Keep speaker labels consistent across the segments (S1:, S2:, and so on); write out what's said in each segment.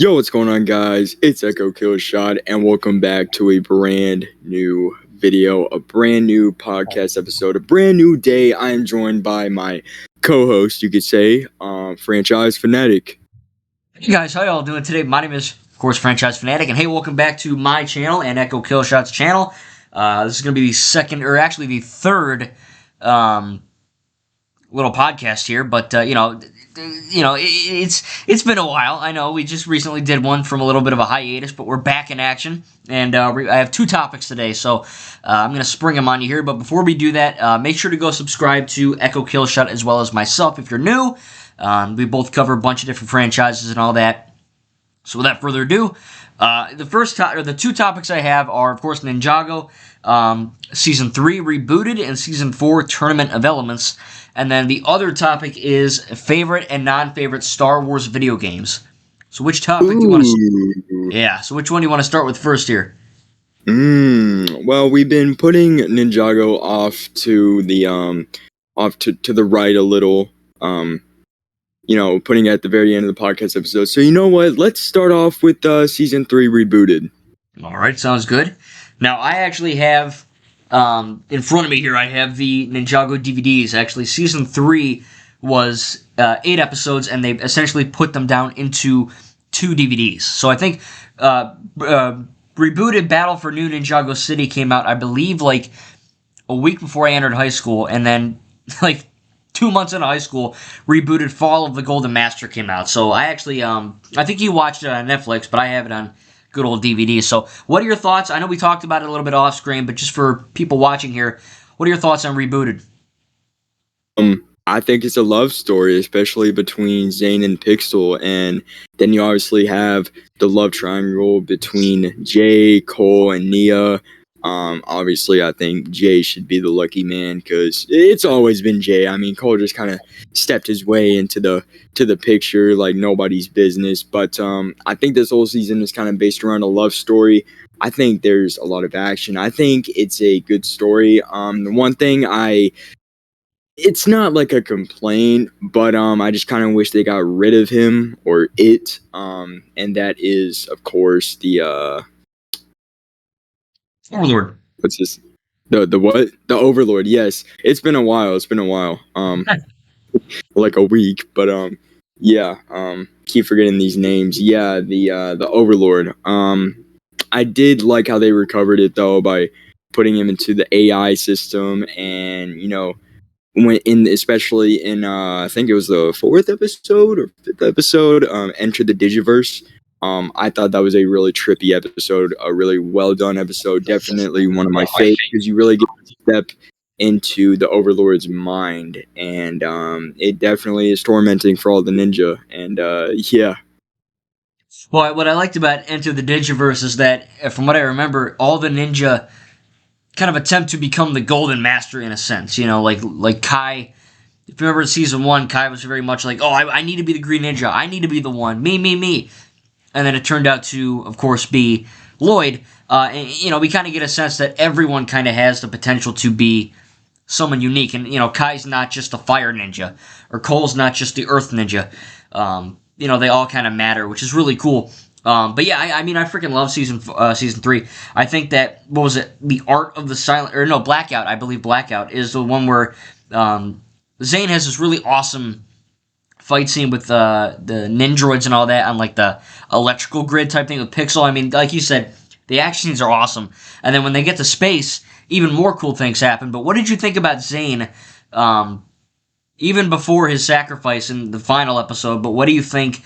S1: Yo, what's going on, guys? It's Echo KILLSH0T, and welcome back to a brand new video, a brand new podcast episode, a brand new day. I am joined by my co-host, you could say, Franchise Fanatic.
S2: Hey guys, how y'all doing today? My name is, of course, Franchise Fanatic, and hey, welcome back to my channel and Echo KILLSH0T's channel. This is going to be the second, or actually the third, little podcast here, but it's been a while. I know we just recently did one from a little bit of a hiatus, but we're back in action, and I have two topics today, so I'm going to spring them on you here. But before we do that, make sure to go subscribe to Echo KILLSH0T as well as myself if you're new. We both cover a bunch of different franchises and all that. So without further ado, the two topics I have are, of course, Ninjago Season 3 Rebooted and Season 4 Tournament of Elements. And then the other topic is favorite and non-favorite Star Wars video games. So which topic do you want to... Yeah, so which one do you want to start with first here?
S1: Well, we've been putting Ninjago off to the right a little, putting it at the very end of the podcast episode. So you know what? Let's start off with Season 3 Rebooted.
S2: All right, sounds good. Now, I actually have, in front of me here, I have the Ninjago DVDs. Actually, Season 3 was 8 episodes, and they essentially put them down into 2 DVDs. So I think Rebooted Battle for New Ninjago City came out, I believe, like a week before I entered high school, and then, like, 2 months into high school, Rebooted Fall of the Golden Master came out. So I actually, I think you watched it on Netflix, but I have it on good old DVD. So what are your thoughts? I know we talked about it a little bit off screen, but just for people watching here, what are your thoughts on Rebooted?
S1: I think it's a love story, especially between Zane and Pixel, and then you obviously have the love triangle between Jay, Cole, and Nia. Obviously, I think Jay should be the lucky man because it's always been Jay. I mean, Cole just kind of stepped his way into the picture like nobody's business. But I think this whole season is kind of based around a love story. I think there's a lot of action. I think it's a good story. The one thing it's not like a complaint, but I just kind of wish they got rid of him or it. And that is, of course, the
S2: Overlord.
S1: What's this? The what? The Overlord. Yes, it's been a while. Like a week, but yeah. Keep forgetting these names. Yeah, the Overlord. I did like how they recovered it though by putting him into the AI system, and especially in I think it was the 4th episode or 5th episode, Enter the Digiverse. I thought that was a really trippy episode, a really well done episode. Definitely one of my favorites because you really get to step into the Overlord's mind, and it definitely is tormenting for all the ninja. And yeah.
S2: Well, what I liked about Enter the Digiverse is that, from what I remember, all the ninja kind of attempt to become the Golden Master in a sense. You know, like Kai. If you remember in Season 1, Kai was very much like, oh, I need to be the Green Ninja. I need to be the one. Me. And then it turned out to, of course, be Lloyd. And, we kind of get a sense that everyone kind of has the potential to be someone unique. And, Kai's not just a fire ninja, or Cole's not just the earth ninja. They all kind of matter, which is really cool. But yeah, I mean, I freaking love Season 3. I think that, what was it? The Art of the Silent... Or no, Blackout. I believe Blackout is the one where Zane has this really awesome fight scene with the Nindroids and all that on like the electrical grid type thing with Pixel. I mean, like you said, the action scenes are awesome. And then when they get to space, even more cool things happen. But what did you think about Zane, even before his sacrifice in the final episode? But what do you think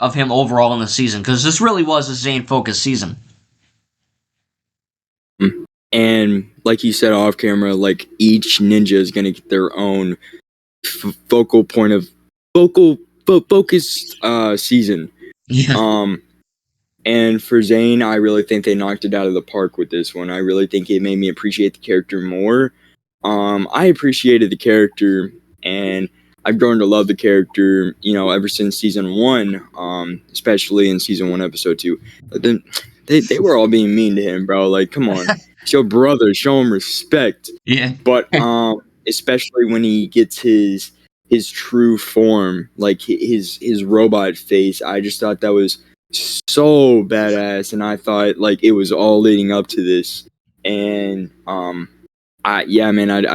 S2: of him overall in the season? Because this really was a Zane-focused season.
S1: And like you said off camera, like each ninja is going to get their own focused season.
S2: Yeah.
S1: And for Zane, I really think they knocked it out of the park with this one. I really think it made me appreciate the character more. I appreciated the character, and I've grown to love the character, ever since Season 1, especially in Season 1, Episode 2. But then they were all being mean to him, bro. Like, come on. It's your brother. Show him respect.
S2: Yeah.
S1: But especially when he gets his true form, like his robot face, I just thought that was so badass, and I thought like it was all leading up to this, and I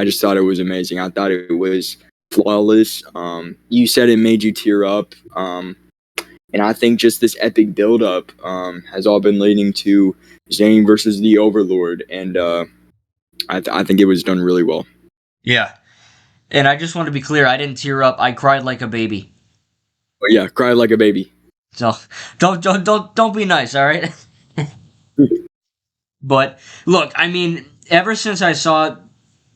S1: just thought it was amazing. I thought it was flawless. You said it made you tear up, and I think just this epic build-up has all been leading to Zayn versus the Overlord, and I think it was done really well.
S2: Yeah. And I just want to be clear, I didn't tear up. I cried like a baby.
S1: But yeah, cried like a baby.
S2: So don't be nice, all right? But look, I mean, ever since I saw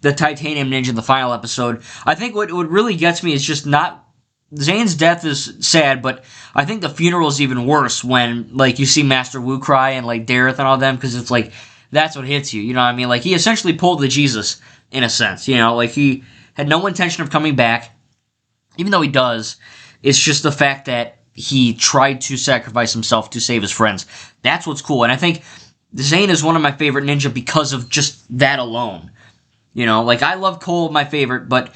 S2: the Titanium Ninja in the final episode, I think what really gets me is just not Zayn's death is sad, but I think the funeral is even worse when like you see Master Wu cry and like Dareth and all them, because it's like that's what hits you. You know what I mean? Like he essentially pulled the Jesus in a sense. You know, like he had no intention of coming back, even though he does. It's just the fact that he tried to sacrifice himself to save his friends. That's what's cool, and I think Zayn is one of my favorite ninja because of just that alone. You know, like I love Cole, my favorite, but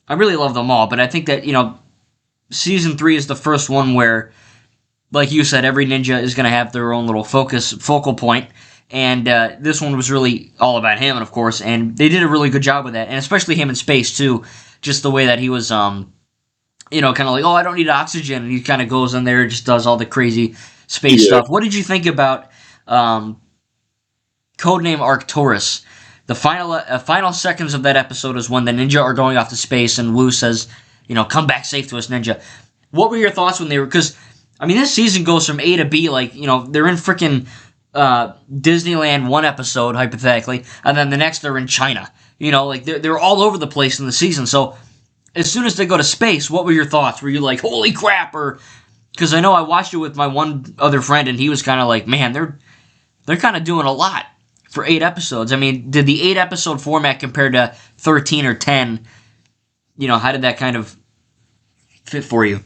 S2: I really love them all. But I think that, you know, season 3 is the first one where, like you said, every ninja is going to have their own little focal point, and this one was really all about him, and of course, and they did a really good job with that, and especially him in space too. Just the way that he was, you know, kind of like, oh, I don't need oxygen, and he kind of goes in there and just does all the crazy space stuff. What did you think about Codename Arcturus? The final seconds of that episode is when the ninja are going off to space, and Wu says, you know, come back safe to us, ninja. What were your thoughts when they were, because, I mean, this season goes from A to B, like, you know, they're in freaking Disneyland one episode, hypothetically, and then the next they're in China. You know, like, they're all over the place in the season, so as soon as they go to space, what were your thoughts? Were you like, holy crap, or, because I know I watched it with my one other friend, and he was kind of like, man, they're kind of doing a lot for 8 episodes. I mean, did the 8-episode format compare to 13 or 10, you know, how did that kind of fit for you?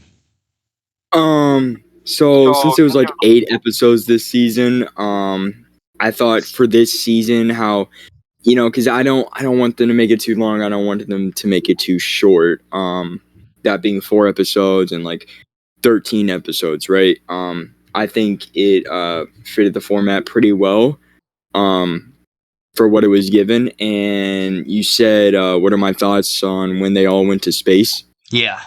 S1: So since it was like 8 episodes this season, I thought for this season how, you know, because I don't want them to make it too long. I don't want them to make it too short. That being 4 episodes and like 13 episodes, right? I think it fitted the format pretty well. For what it was given. And you said, what are my thoughts on when they all went to space?
S2: Yeah.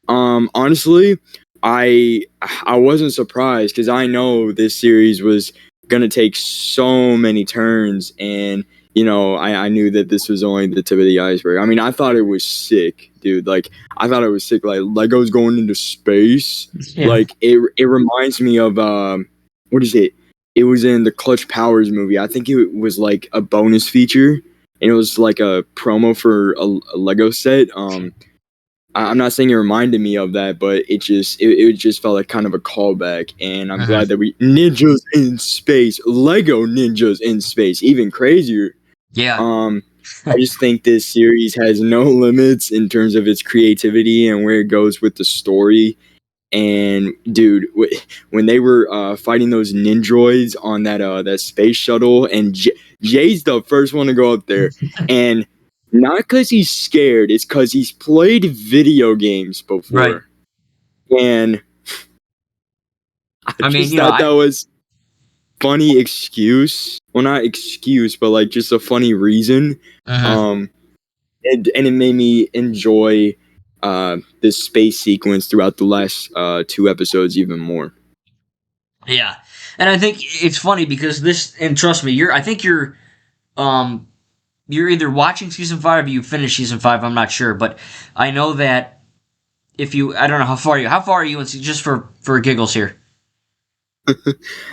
S1: Honestly, I wasn't surprised because I know this series was gonna take so many turns, and you know, I knew that this was only the tip of the iceberg. I mean, I thought it was sick, dude. Like, I thought it was sick. Like, Lego's going into space. Yeah. Like, it reminds me of what is it? It was in the Clutch Powers movie. I think it was like a bonus feature, and it was like a promo for a Lego set. I'm not saying it reminded me of that, but it just felt like kind of a callback, and I'm glad that we ninjas in space, Lego ninjas in space, even crazier.
S2: Yeah.
S1: I just think this series has no limits in terms of its creativity and where it goes with the story. And dude, when they were fighting those ninjoids on that space shuttle, and Jay's the first one to go up there, and not because he's scared, it's because he's played video games before, right. And I mean, thought that was funny excuse. Well, not excuse, but like just a funny reason. And it made me enjoy this space sequence throughout the last 2 episodes even more.
S2: Yeah, and I think it's funny because this, and trust me, I think you're either watching season 5 or you finished season 5. I'm not sure, but I know that if you, I don't know how far are you, just for giggles here.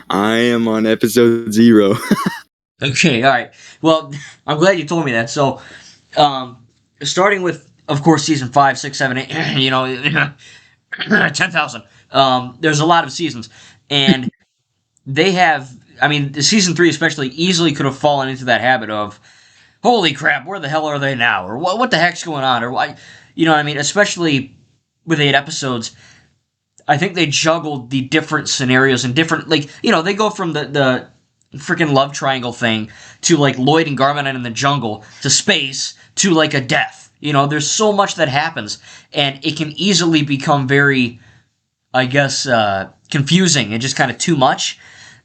S1: I am on episode 0.
S2: Okay, all right. Well, I'm glad you told me that. So, starting with, of course, season 5, 6, 7, 8, you know, 10,000. There's a lot of seasons, and they have, I mean, the season 3 especially easily could have fallen into that habit of, holy crap, where the hell are they now? Or what the heck's going on? Or why, you know what I mean? Especially with 8 episodes, I think they juggled the different scenarios and different, like, you know, they go from the freaking love triangle thing to like Lloyd and Garmin in the jungle to space to like a death. You know, there's so much that happens, and it can easily become very I guess, confusing and just kind of too much.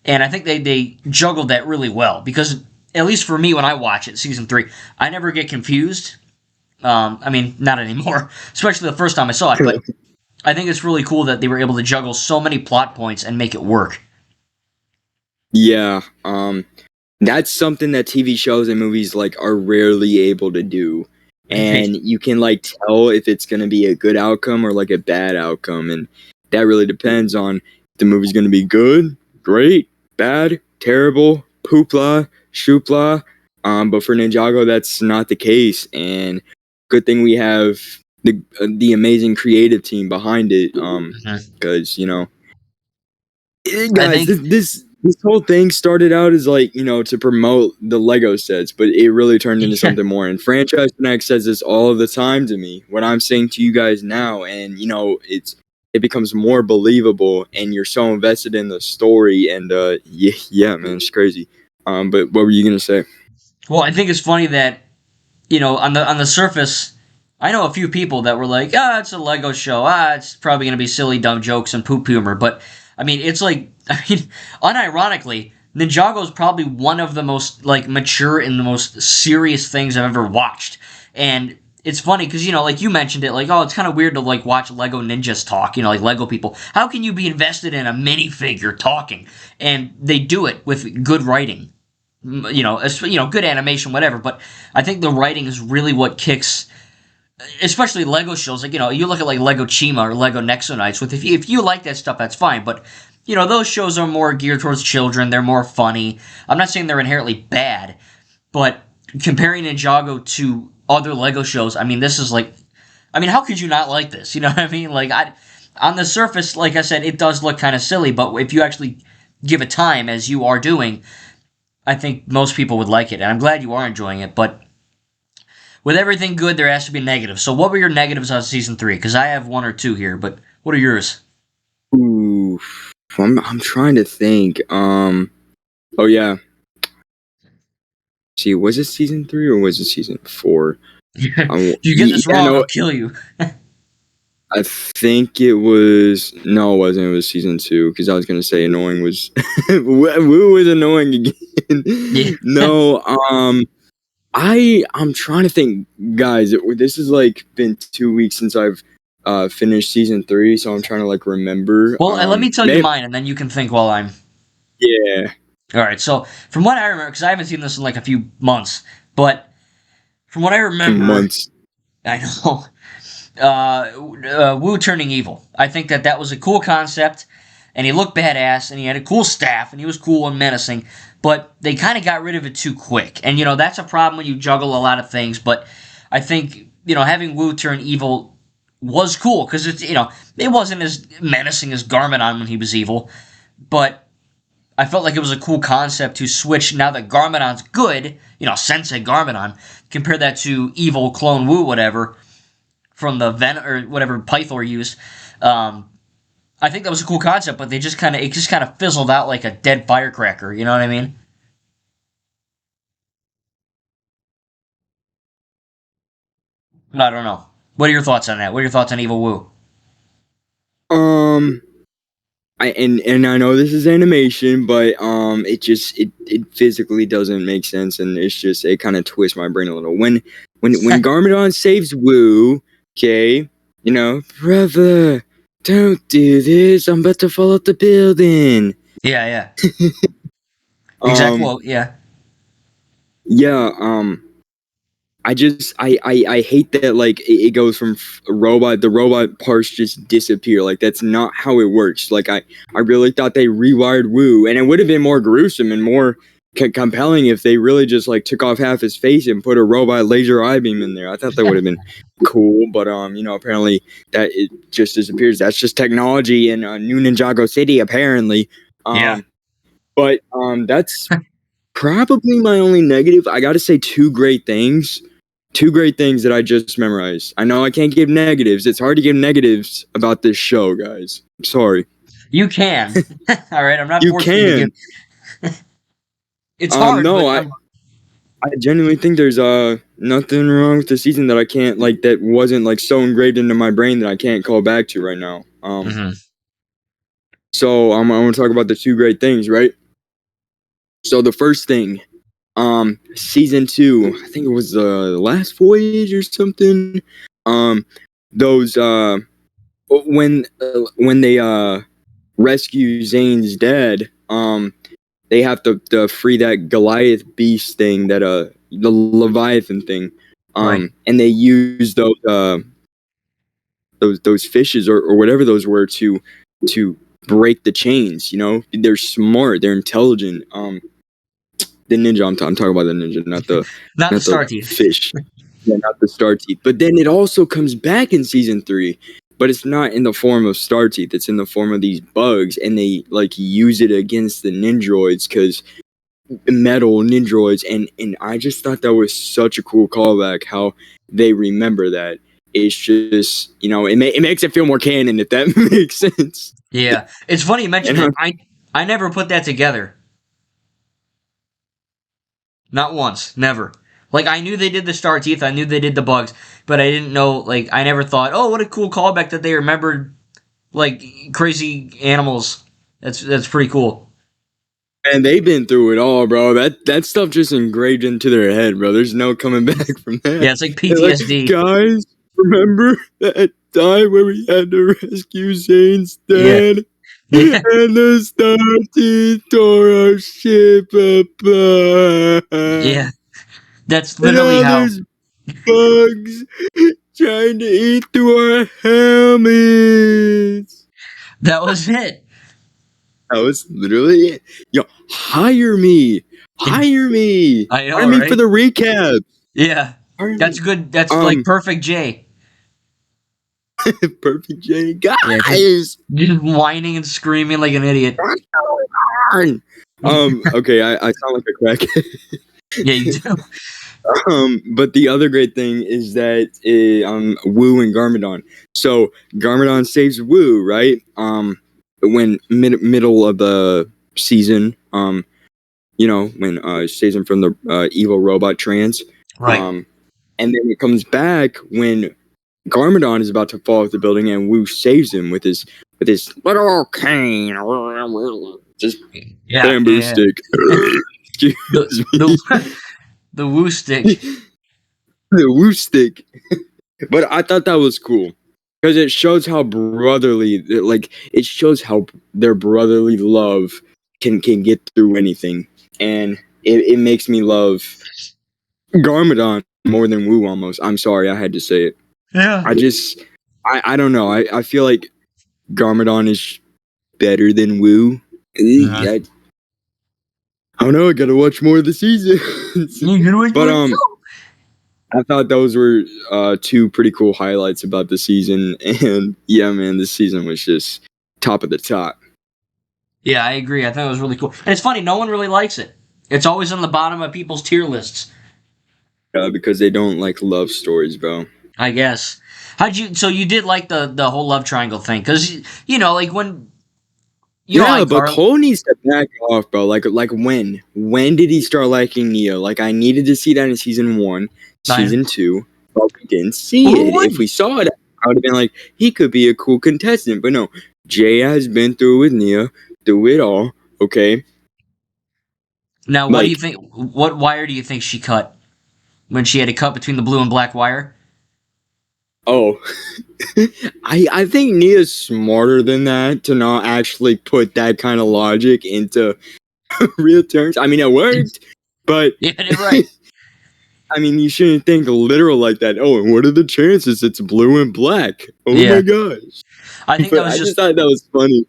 S2: And I think they juggled that really well because, at least for me, when I watch it, season three, I never get confused. I mean, not anymore, especially the first time I saw it. But I think it's really cool that they were able to juggle so many plot points and make it work.
S1: Yeah, that's something that TV shows and movies like are rarely able to do. And you can like tell if it's going to be a good outcome or like a bad outcome, and that really depends on if the movie's going to be good, great, bad, terrible, poopla, shoopla. But for Ninjago, that's not the case, and good thing we have the amazing creative team behind it.
S2: Mhm.
S1: Because
S2: I
S1: guys,
S2: think,
S1: this whole thing started out as like to promote the Lego sets, but it really turned into
S2: yeah,
S1: something more. And Franchise Connect says this all the time to me. What I'm saying to you guys now, and it becomes more believable, and you're so invested in the story. And yeah, man, it's crazy. But what were you gonna say?
S2: well, I think it's funny that, on the surface, I know a few people that were like, "Ah, it's a Lego show. Ah, it's probably gonna be silly, dumb jokes and poop humor." But I mean, it's like, I mean, unironically, Ninjago is probably one of the most like mature and the most serious things I've ever watched. And it's funny because, like you mentioned it, like, oh, it's kind of weird to like watch Lego ninjas talk. Like Lego people. How can you be invested in a minifigure talking? And they do it with good writing, good animation, whatever. But I think the writing is really what kicks, especially Lego shows. Like, you look at like Lego Chima or Lego Nexo Knights. If you like that stuff, that's fine. But those shows are more geared towards children. They're more funny. I'm not saying they're inherently bad, but comparing Ninjago to other Lego shows, I mean, this is like, I mean, how could you not like this? You know what I mean? Like, on the surface, like I said, it does look kind of silly, but if you actually give it time, as you are doing, I think most people would like it, and I'm glad you are enjoying it. But with everything good, there has to be negatives. So, what were your negatives on season three? Because I have one or two here, but what are yours?
S1: Ooh, I'm trying to think. Oh yeah. See, was it season 3 or was it season 4?
S2: If you get this
S1: Yeah,
S2: wrong, I'll
S1: no,
S2: kill you.
S1: I think it was. No, it wasn't. It was season 2 because I was gonna say annoying was. Who was annoying
S2: Yeah.
S1: again? No, I'm trying to think, guys. This has like been 2 weeks since I've finished season 3, so I'm trying to like remember.
S2: Well, and let me tell you
S1: Maybe
S2: mine, and then you can think while I'm.
S1: yeah,
S2: All right. So, from what I remember, because I haven't seen this in like a few months, but from what I remember,
S1: months.
S2: I know. Wu turning evil. I think that was a cool concept, and he looked badass, and he had a cool staff, and he was cool and menacing. But they kind of got rid of it too quick, and that's a problem when you juggle a lot of things. But I think having Wu turn evil was cool because it wasn't as menacing as Garmadon when he was evil, but I felt like it was a cool concept to switch now that Garmadon's good, Sensei Garmadon, compare that to evil clone Wu, whatever, from the Ven or whatever Pythor used. Um, I think that was a cool concept, but it just kind of fizzled out like a dead firecracker. You know what I mean? But I don't know. What are your thoughts on that? What are your thoughts on Evil Wu?
S1: Um, and I know this is animation, but it physically doesn't make sense, and it kind of twists my brain a little. When Garmadon saves Wu, okay, brother, don't do this. I'm about to fall off the building.
S2: Yeah, yeah. Exact.
S1: Um,
S2: Well, yeah.
S1: yeah. I hate that like it goes from robot the robot parts just disappear, like that's not how it works. Like I really thought they rewired Wu, and it would have been more gruesome and more compelling if they really just like took off half his face and put a robot laser eye beam in there. I thought that would have been cool, but apparently that it just disappears. That's just technology in New Ninjago City apparently.
S2: Yeah.
S1: But that's probably my only negative. I got to say two great things. Two great things that I just memorized. I know I can't give negatives. It's hard to give negatives about this show, guys. I'm sorry.
S2: You can. All right. I'm not
S1: You
S2: forcing you to give.
S1: can.
S2: It's hard,
S1: No,
S2: but
S1: I genuinely think there's nothing wrong with the season that I can't like that wasn't like so engraved into my brain that I can't call back to right now.
S2: Mhm.
S1: So I want to talk about the two great things, right? So the first thing, season 2, I think it was the last voyage or something. Those when they rescue Zane's dad, they have to free that Goliath beast thing, that the Leviathan thing,
S2: Right.
S1: and they use those fishes or whatever those were to break the chains. You know, they're smart, they're intelligent. The ninja, I'm talking about the ninja,
S2: Not the
S1: not the
S2: Star Teeth.
S1: fish. Yeah, not the star teeth. But then it also comes back in season 3, but it's not in the form of star teeth. It's in the form of these bugs, and they like use it against the ninjroids, because metal ninjroids, and I just thought that was such a cool callback. How they remember that. It's just, it makes it feel more canon, if that makes sense.
S2: Yeah, it's funny you mentioned
S1: And
S2: it. I never put that together. Not once, never. Like I knew they did the Star Teeth, I knew they did the bugs, but I didn't know. Like I never thought, oh, what a cool callback that they remembered like crazy animals. That's pretty cool.
S1: and they've been through it all, bro. That stuff just engraved into their head, bro. There's no coming back from that.
S2: Yeah, it's like
S1: They're like,
S2: PTSD.
S1: guys, remember that time where we had to rescue Zane's
S2: Yeah,
S1: dad?
S2: yeah,
S1: And the Star Teeth tore our ship
S2: yeah.
S1: apart.
S2: That's
S1: And
S2: literally
S1: now
S2: how.
S1: there's bugs trying to eat through our helmets.
S2: That was it.
S1: That was literally it. Yo, hire me. Hire me.
S2: I
S1: Hire
S2: know,
S1: me for
S2: right?
S1: the recap.
S2: Yeah,
S1: Hire
S2: that's
S1: me.
S2: good. That's like
S1: Um,
S2: perfect J.
S1: Perfect J.
S2: Yeah,
S1: Guys.
S2: just whining and screaming like an idiot.
S1: What's going on? Okay, I sound like a crackhead.
S2: Yeah, you do.
S1: But the other great thing is that Wu and Garmadon. So Garmadon saves Wu, right? When middle of the season, when saves him from the evil robot trance.
S2: Right.
S1: Um, and then it comes back when Garmadon is about to fall off the building, and Wu saves him with his little cane, just
S2: Yeah,
S1: bamboo
S2: yeah.
S1: stick.
S2: The
S1: Excuse me,
S2: the the woo stick.
S1: the Wu stick. But I thought that was cool because it shows how brotherly, like it shows how their brotherly love can get through anything, and it makes me love Garmadon more than Wu almost. I'm sorry, I had to say it.
S2: Yeah.
S1: I don't know. I feel like Garmadon is better than Wu.
S2: Uh-huh.
S1: I don't know. I gotta watch more of the seasons.
S2: You gonna
S1: But
S2: enjoy the show?
S1: I thought those were two pretty cool highlights about the season. And yeah, man, this season was just top of the top.
S2: Yeah, I agree. I thought it was really cool. And it's funny, no one really likes it. It's always on the bottom of people's tier lists,
S1: Because they don't like love stories, bro.
S2: I guess. How'd you? So you did like the whole love triangle thing, because like when
S1: Yeah, but
S2: Carl.
S1: Cole needs to back off, bro. Like when? When did he start liking Neo? Like I needed to see that in season 1,
S2: I,
S1: season 2, but we didn't see
S2: who
S1: it. If
S2: wouldn't?
S1: we saw it, I would have been like, he could be a cool contestant. But no, Jay has been through with Nia, through it all. Okay,
S2: Now, what do you
S1: like
S2: think? What wire do you think she cut when she had to cut between the blue and black wire?
S1: oh, I think Nia's smarter than that to not actually put that kind of logic into real terms. I mean, it worked, but
S2: Yeah, you're right.
S1: I mean, you shouldn't think literal like that. Oh, and what are the chances it's blue and black? Oh my
S2: Yeah,
S1: gosh.
S2: I think that
S1: But
S2: was
S1: I
S2: just.
S1: just thought that was funny.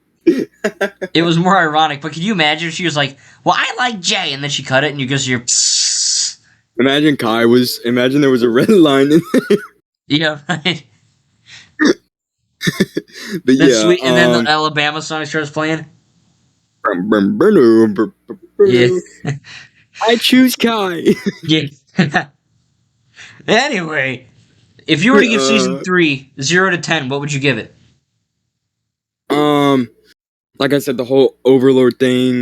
S2: It was more ironic, but could you imagine if she was like, "Well, I like Jay," and then she cut it, and you just hear.
S1: Imagine there was a red line.
S2: Yeah, right.
S1: But
S2: That's
S1: yeah,
S2: sweet. And then the Alabama song starts playing. Yeah,
S1: I choose Kai.
S2: yeah. Anyway, if you were to give season
S1: uh,
S2: 3 0 to 10, what would you give it?
S1: um, like I said, the whole Overlord thing,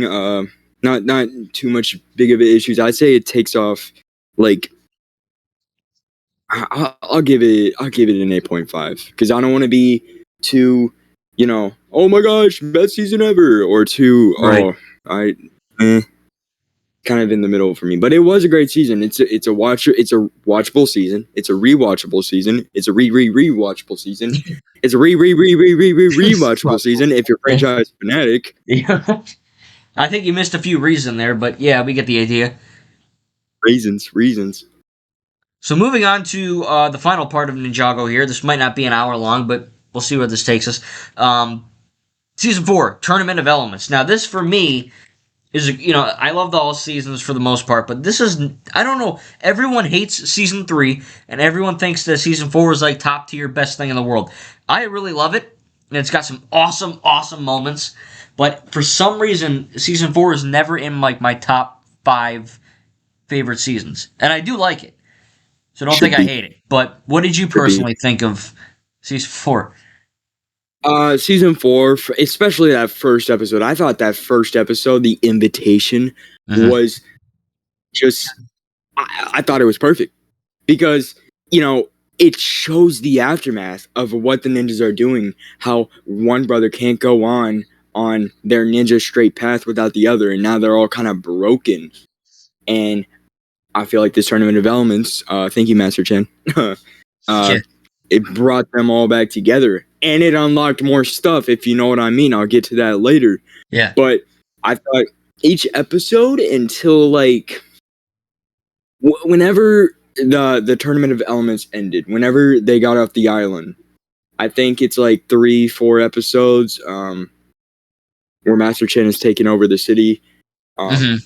S1: not too much big of issues. I'd say it takes off like I'll give it an 8.5 because I don't want to be too oh my gosh, best season ever, or two,
S2: Right.
S1: I kind of in the middle for me. But it was a great season. It's a watchable season. It's a rewatchable season. It's a rewatchable season. It's a rewatchable season if you're franchise fanatic.
S2: Yeah. I think you missed a few reasons there, but yeah, we get the idea.
S1: Reasons.
S2: So moving on to the final part of Ninjago here. This might not be an hour long, but we'll see where this takes us. Season 4, Tournament of Elements. Now, this for me is, I loved all seasons for the most part, but this is, I don't know, everyone hates season 3, and everyone thinks that season 4 is like top tier, best thing in the world. I really love it, and it's got some awesome, awesome moments, but for some reason, season 4 is never in like my top 5 favorite seasons, and I do like it, so don't think I hate it. But what did you personally think of season 4?
S1: Season 4, especially that first episode. I thought that first episode, the invitation, was just. I thought it was perfect because it shows the aftermath of what the ninjas are doing. How one brother can't go on their ninja straight path without the other, and now they're all kind of broken. And I feel like this Tournament of Elements. Thank you, Master Chen. It brought them all back together, and it unlocked more stuff, if you know what I mean. I'll get to that later.
S2: Yeah.
S1: But I thought each episode until like whenever the Tournament of Elements ended, whenever they got off the island, I think it's like 3-4 episodes where Master Chen is taking over the city. And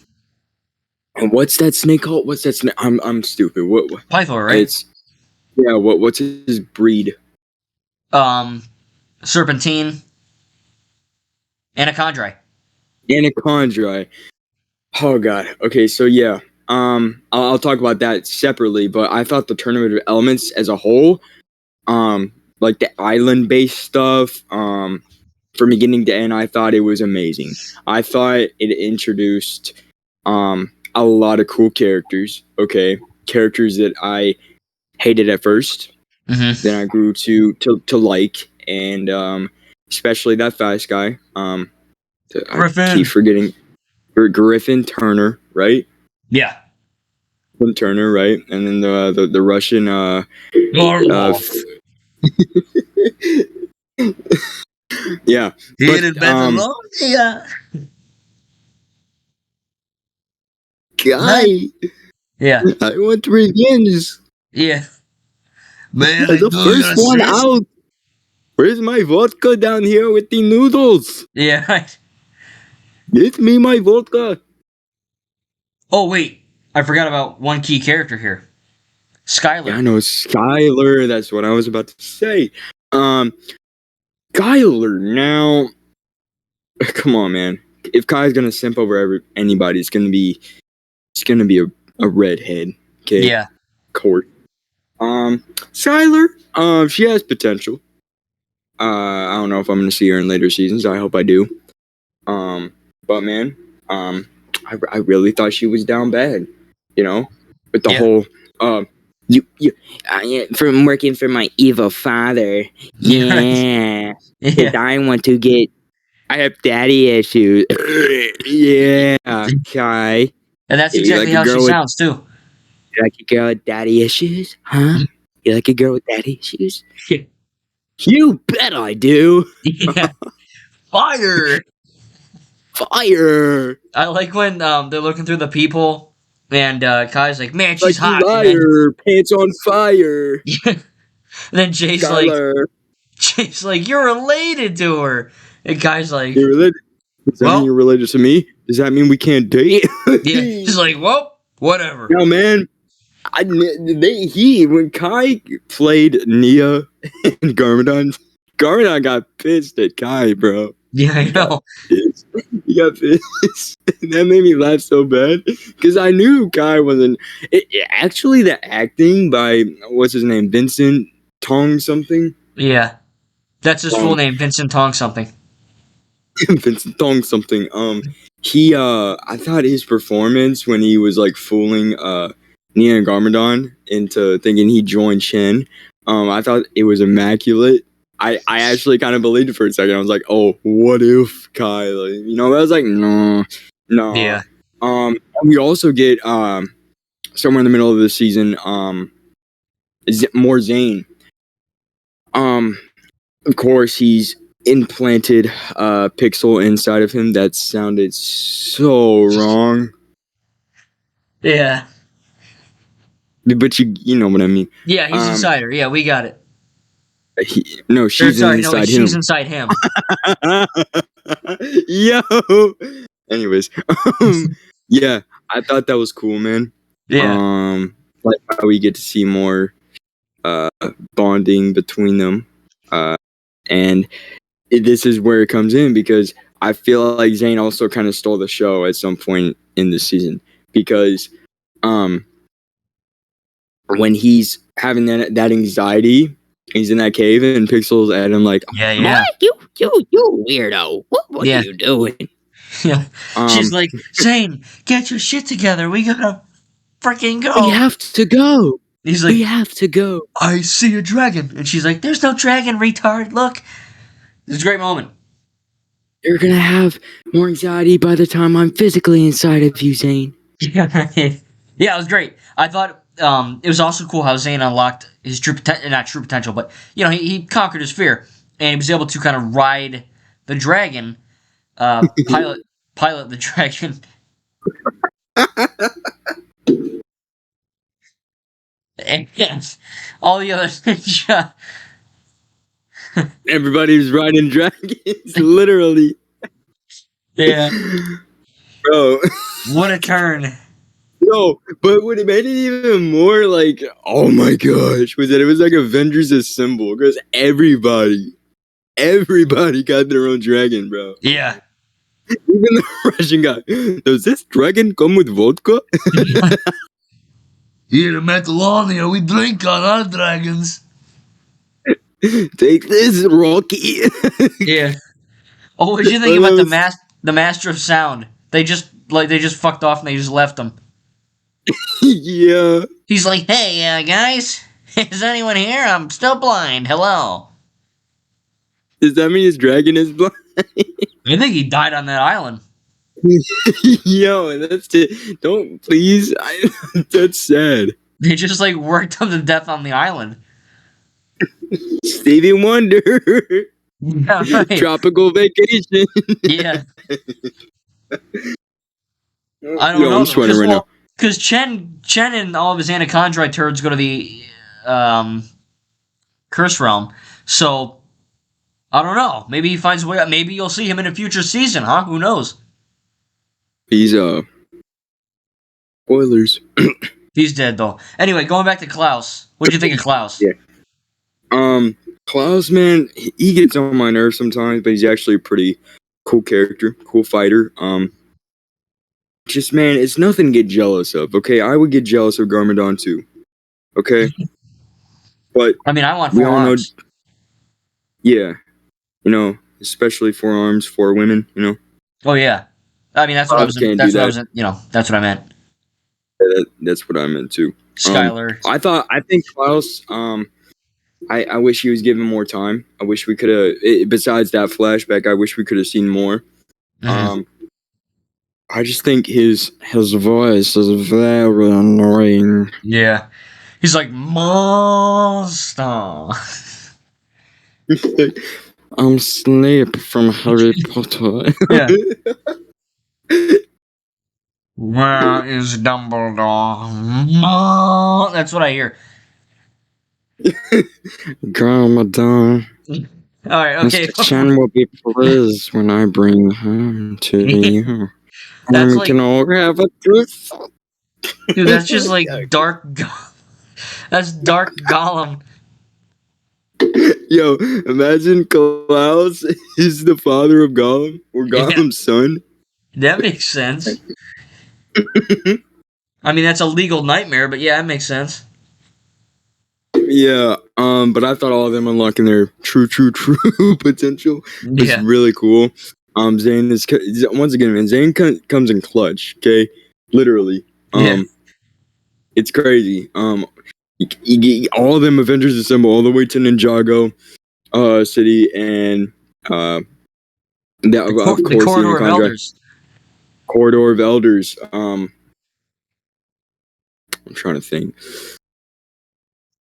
S1: what's that snake called? What's that snake? I'm stupid. What?
S2: Pythor, right?
S1: What's his breed?
S2: Serpentine. Anachondri.
S1: Oh god. Okay, so yeah. I'll talk about that separately, but I thought the Tournament of Elements as a whole, like the island-based stuff, from beginning to end, I thought it was amazing. I thought it introduced a lot of cool characters. Okay, characters that I hated at first, then I grew to like, and especially that fast guy.
S2: Griffin.
S1: I keep forgetting Griffin Turner, right?
S2: Yeah.
S1: Turner, right? And then the Russian yeah. Guy.
S2: Yeah.
S1: I want revenge.
S2: Yeah. Man,
S1: the first one out. Where's my vodka down here with the noodles?
S2: Yeah, right.
S1: Give me my vodka.
S2: Oh, wait. I forgot about one key character here. Skylar.
S1: Yeah, I know, Skylar. That's what I was about to say. Skylar, now... Come on, man. If Kai's gonna simp over anybody, it's gonna be a redhead. Okay?
S2: Yeah.
S1: Court. Skylar, she has potential. I don't know if I'm gonna see her in later seasons. I hope I do. But man, I really thought she was down bad. With the whole from working for my evil father. Yeah. Because I want to get. I have daddy issues. Yeah, Kai.
S2: And that's exactly how she sounds too.
S1: You like a girl with daddy issues? Huh? You like a girl with daddy issues? You bet I do.
S2: Yeah. Fire. I like when they're looking through the people and Kai's like, man, she's hot.
S1: Fire, pants on fire.
S2: And then Jay's like, you're related to her. And Kai's like,
S1: you're related? Does that mean you're related to me? Does that mean we can't date?
S2: Yeah. He's like, well, whatever.
S1: No, man. When Kai played Nia and Garmadon got pissed at Kai, bro.
S2: Yeah, I know.
S1: He got pissed. That made me laugh so bad because I knew Kai wasn't. Actually, the acting by what's his name, Vincent Tong something.
S2: Yeah, that's his full name, Vincent Tong something.
S1: Vincent Tong something. I thought his performance when he was like fooling Nia and Garmadon into thinking he joined Chen. I thought it was immaculate. I actually kind of believed it for a second. I was like, oh, what if Kai? Like, I was like, no.
S2: Yeah.
S1: We also get somewhere in the middle of the season more Zane. Of course, he's implanted Pixel inside of him. That sounded so wrong.
S2: Yeah.
S1: But you know what I mean.
S2: Yeah, he's inside her. Yeah, we got it.
S1: She's inside
S2: she's
S1: him.
S2: inside him.
S1: Yo. Anyways, yeah, I thought that was cool, man.
S2: Yeah.
S1: Like how we get to see more bonding between them, and this is where it comes in because I feel like Zayn also kind of stole the show at some point in this season because when he's having that anxiety, he's in that cave and Pixel's at him like,
S2: Yeah.
S1: you weirdo. What are you doing?
S2: Yeah. She's like, Zane, get your shit together. We gotta freaking go.
S1: We have to go.
S2: He's like,
S1: we have to go.
S2: I see a dragon. And she's like, there's no dragon, retard. Look. It's a great moment.
S1: You're gonna have more anxiety by the time I'm physically inside of you, Zane.
S2: Yeah, it was great. I thought it was also cool how Zane unlocked his not true potential, but he conquered his fear and he was able to kind of ride the dragon, pilot the dragon. And all the other ninja.
S1: Everybody's riding dragons, literally.
S2: Yeah.
S1: Bro.
S2: What a turn.
S1: No, but what it made it even more like, oh my gosh, was that it was like Avengers Assemble because everybody got their own dragon, bro.
S2: Yeah.
S1: Even the Russian guy. Does this dragon come with vodka?
S2: Here in Macedonia, we drink on our dragons.
S1: Take this, Rocky.
S2: Yeah. Oh, what did you think about the Master of Sound? They just fucked off and they just left him.
S1: Yeah.
S2: He's like, hey, guys, is anyone here? I'm still blind. Hello.
S1: Does that mean his dragon is blind?
S2: I think he died on that island.
S1: Yo, that's it. Don't please. That's sad.
S2: They just worked him to death on the island.
S1: Stevie Wonder.
S2: Yeah, right.
S1: Tropical vacation.
S2: Yeah. I don't know.
S1: I'm sweating right now.
S2: Because Chen and all of his Anachondrite turds go to the Curse Realm. So, I don't know. Maybe he finds a way. Maybe you'll see him in a future season, huh? Who knows?
S1: He's, spoilers.
S2: He's dead, though. Anyway, going back to Klaus. What do you think of Klaus?
S1: Yeah. Klaus, man, he gets on my nerves sometimes, but he's actually a pretty cool character, cool fighter. Just, man, it's nothing to get jealous of, okay? I would get jealous of Garmadon, too. Okay? But
S2: I mean, I want 4 arms.
S1: Yeah. Especially 4 arms for women,
S2: Oh, yeah. I mean, that's what I was that's what I meant.
S1: That's what I meant, too.
S2: Skylar.
S1: I think Klaus, I wish he was given more time. I wish we could have, besides that flashback, I wish we could have seen more.
S2: Mm-hmm.
S1: I just think his voice is very annoying.
S2: Yeah. He's like, monster.
S1: I'm Snape from Harry Potter.
S2: Yeah. Where is Dumbledore? That's what I hear.
S1: Garmadon.
S2: Alright, okay.
S1: Mr. Chen will be pleased when I bring him to you.
S2: That's
S1: and we can all have a truth.
S2: Dude, that's just dark. That's dark Gollum.
S1: Yo, imagine Klaus is the father of Gollum, or Gollum's son.
S2: That makes sense. I mean, that's a legal nightmare, but yeah, that makes sense.
S1: Yeah, but I thought all of them unlocking their true potential was really cool. Zane is once again, man. Zane comes in clutch. Okay, literally. It's crazy. All of them Avengers assemble all the way to Ninjago. City and that of
S2: The
S1: course the
S2: corridor of
S1: Unicron
S2: elders.
S1: Corridor of Elders. I'm trying to think.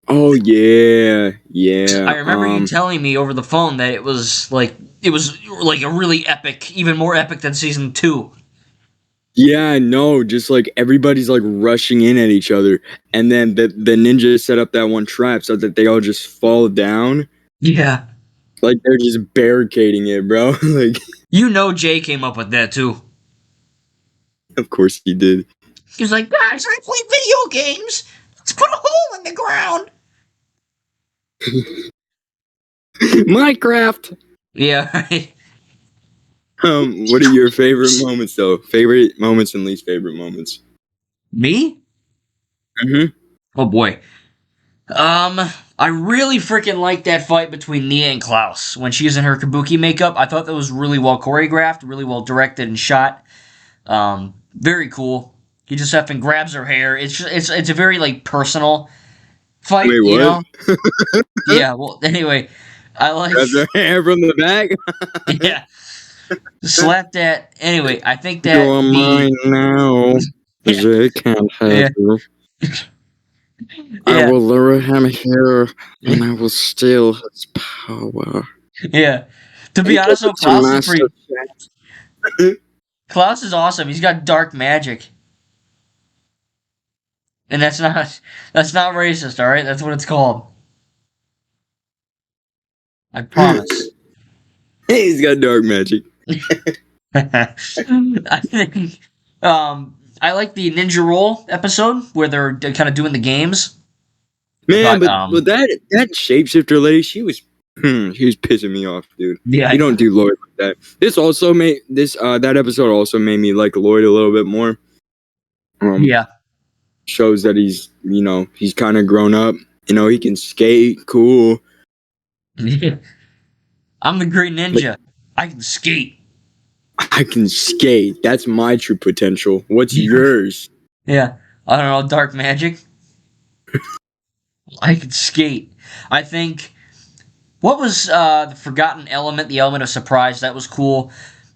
S1: Oh yeah, yeah.
S2: I remember you telling me over the phone that it was like a really epic, even more epic than season 2.
S1: Yeah, I know. Just like everybody's like rushing in at each other, and then the ninja set up that one trap so that they all just fall down.
S2: Yeah.
S1: Like they're just barricading it, bro. Like,
S2: You know Jay came up with that too.
S1: of course he did.
S2: He was like, guys, I play video games. Let's put a hole in the ground.
S1: Minecraft.
S2: Yeah, right.
S1: What are your favorite moments though? Favorite moments and least favorite moments.
S2: Me?
S1: Mm-hmm.
S2: Oh boy. I really freaking liked that fight between Nia and Klaus when she's in her kabuki makeup. I thought that was really well choreographed, really well directed and shot. Very cool. He just effing grabs her hair. It's a very like personal fight,
S1: Wait,
S2: you
S1: what?
S2: know? Yeah. Well, anyway, I like.
S1: Grab their hair from the back.
S2: Yeah. Slap that. Anyway, I think
S1: You
S2: that
S1: are
S2: the.
S1: mine now.
S2: Yeah.
S1: They can't have
S2: Yeah.
S1: you. I
S2: Yeah.
S1: will lure him here, and I will steal his power.
S2: Yeah. To be
S1: And give
S2: honest, though,
S1: it to
S2: Klaus is
S1: Master
S2: pretty.
S1: Chief.
S2: Klaus is awesome. He's got dark magic, and that's not racist. All right, that's what it's called. I promise.
S1: He's got dark magic.
S2: I think. I like the Ninja Roll episode where they're kind of doing the games. I
S1: Man,
S2: thought,
S1: but that shapeshifter lady, she was pissing me off, dude.
S2: yeah, I
S1: You don't
S2: know.
S1: do Lloyd like that. This also made that episode also made me like Lloyd a little bit more.
S2: Yeah.
S1: Shows that he's kind of grown up. He can skate, cool.
S2: I'm the Green
S1: Like,
S2: Ninja. I can skate.
S1: I can skate. That's my true potential. What's yours?
S2: Yeah. I don't know, dark magic. I can skate. I think. What was the forgotten element? The element of surprise. That was cool.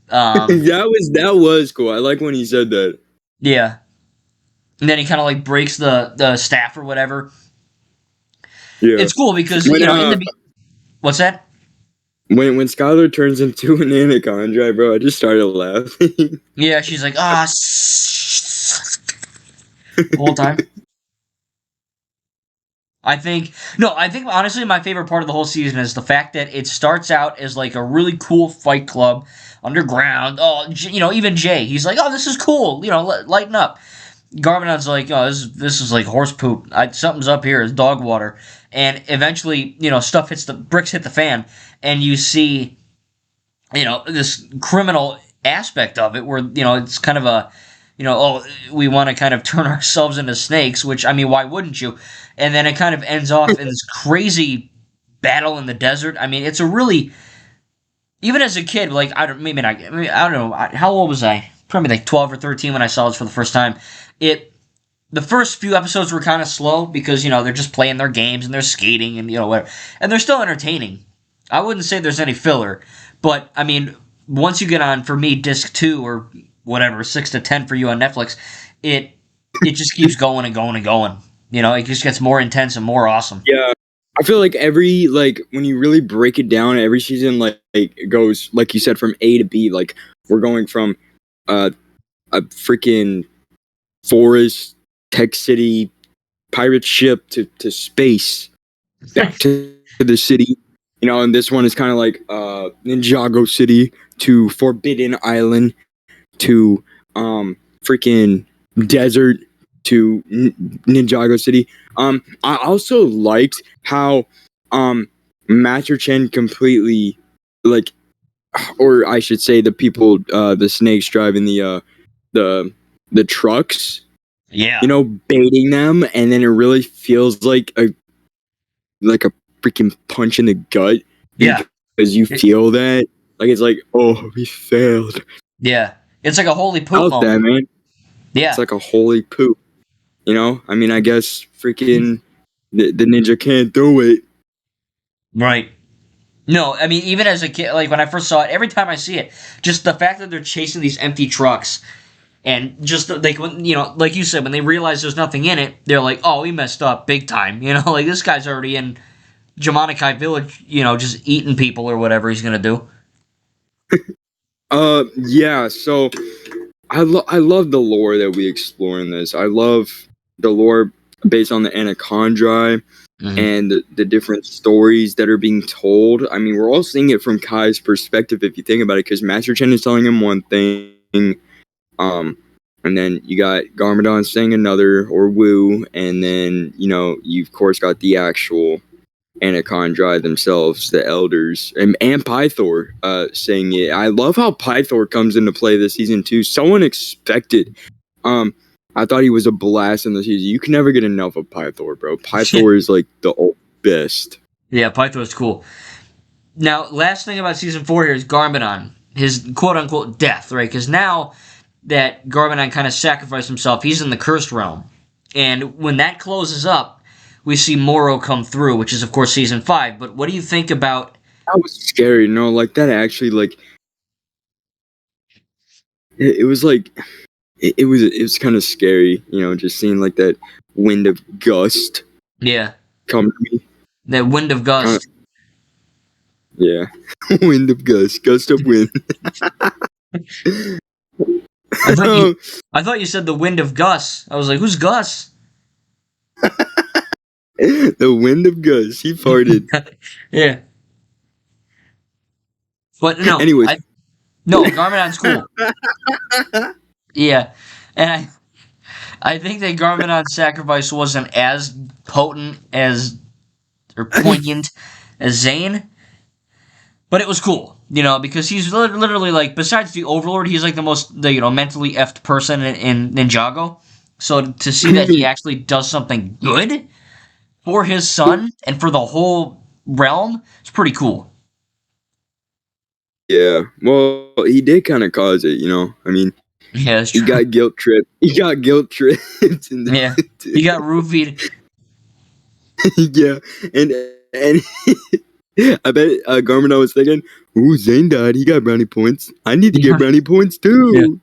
S1: That was cool. I like when he said that.
S2: Yeah. And then he kind of like breaks the staff or whatever.
S1: Yeah.
S2: It's cool because
S1: When
S2: in the what's that?
S1: when Skylar turns into an anaconda, bro, I just started laughing.
S2: Yeah, she's like the whole time. I think honestly my favorite part of the whole season is the fact that it starts out as like a really cool fight club underground. Oh, even Jay, he's like, oh, this is cool. Lighten up. Garbonon's like, oh, this is like horse poop. Something's up here. It's dog water. And eventually, stuff hits the bricks hit the fan, and you see, this criminal aspect of it, where it's kind of a, oh, we want to kind of turn ourselves into snakes. Which I mean, why wouldn't you? And then it kind of ends off in this crazy battle in the desert. I mean, it's a really, even as a kid, like I don't, maybe not, I mean, I don't know, how old was I? Probably like 12 or 13 when I saw this for the first time. The first few episodes were kind of slow because they're just playing their games and they're skating and whatever, and they're still entertaining. I wouldn't say there's any filler, but I mean, once you get on, for me, disc 2 or whatever, 6 to 10 for you on Netflix, it just keeps going and going and going. It just gets more intense and more awesome.
S1: Yeah. I feel like when you really break it down, every season it goes, like you said, from A to B. Like we're going from a freaking forest, tech city, pirate ship to space, back to the city. And this one is kind of like Ninjago City to Forbidden Island to freaking desert to Ninjago City. I also liked how Master Chen completely, like, or I should say the people, the snakes driving the the trucks,
S2: Yeah.
S1: baiting them, and then it really feels like a freaking punch in the gut
S2: Yeah.
S1: because you feel that, like, it's like, oh, we failed.
S2: Yeah. It's like a holy poop
S1: Out that,
S2: moment.
S1: man. It's
S2: Yeah.
S1: like a holy poop. I mean, I guess freaking the ninja can't do it.
S2: Right. No, I mean, even as a kid, like when I first saw it, every time I see it, just the fact that they're chasing these empty trucks, and just like when like you said, when they realize there's nothing in it, they're like, "Oh, we messed up big time." Like this guy's already in Jamonikai Village, just eating people or whatever he's gonna do.
S1: Yeah. So I love the lore that we explore in this. I love the lore based on the Anaconda
S2: Hmm.
S1: and the different stories that are being told. I mean, we're all seeing it from Kai's perspective if you think about it, because Master Chen is telling him one thing, um, and then you got Garmadon saying another, or Wu, and then you of course got the actual Anaconda themselves, the elders, and Pythor saying it. I love how Pythor comes into play this season too. So unexpected. Um, I thought he was a blast in the season. You can never get enough of Pythor, bro. Pythor is like the best.
S2: Yeah, Pythor's cool. Now, last thing about season 4 here is Garmadon, his quote unquote death, right? Because now that Garmadon kind of sacrificed himself, he's in the cursed realm. And when that closes up, we see Moro come through, which is, of course, season 5. But what do you think about.
S1: That was scary. No, like that actually, like it was like it was kind of scary. Just seeing like that wind of gust
S2: Yeah,
S1: come to me.
S2: that wind of
S1: Kind of,
S2: gust?
S1: yeah, wind of gust of wind.
S2: I thought you. I thought you said the wind of Gus. I was like, who's Gus?
S1: The wind of Gus. He farted.
S2: Yeah, but no,
S1: Anyways,
S2: no, Garmadon's cool. Yeah, and I think that Garmadon's sacrifice wasn't as potent as or poignant as Zane, but it was cool, because he's literally like, besides the Overlord, he's like the most mentally effed person in Ninjago. So to see that he actually does something good for his son and for the whole realm, it's pretty cool.
S1: yeah. Well, he did kind of cause it. I mean,
S2: Yeah, that's
S1: he
S2: true.
S1: got guilt tripped. He got guilt tripped.
S2: Yeah, he got roofied.
S1: Yeah, and I bet Garmin was thinking, "Ooh, Zane died. He got brownie points. I need to get brownie points
S2: Yeah,
S1: too.